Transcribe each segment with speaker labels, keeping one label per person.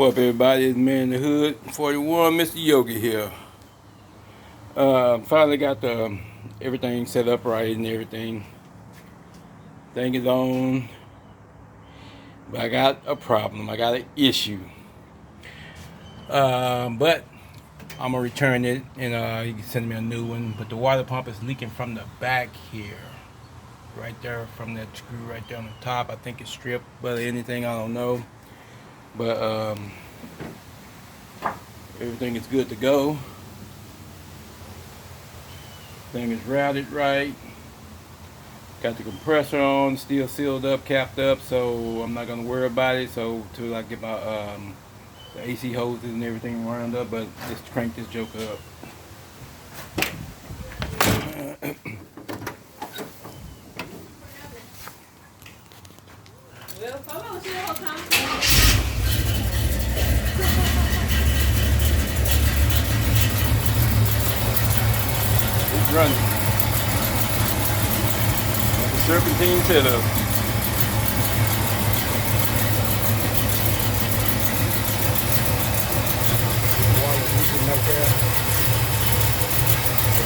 Speaker 1: What up, everybody? It's Man in the Hood 41, Mr. Yogi here. Finally got the everything set up right and everything. Thing is on, but I got a problem. I got an issue. But I'm gonna return it, and you can send me a new one. But the water pump is leaking from the back here, right there, from that screw right there on the top. I think it's stripped, but anything I don't know. But everything is good to go. Thing is routed right. Got the compressor on, still sealed up, capped up, so I'm not gonna worry about it. So till I get my the AC hoses and everything wound up, but just crank this joker up. It's running. Like a serpentine setup.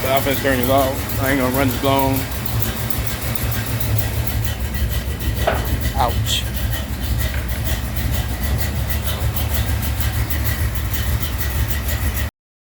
Speaker 1: But I'm gonna turn it off. I ain't gonna run this long. Ouch.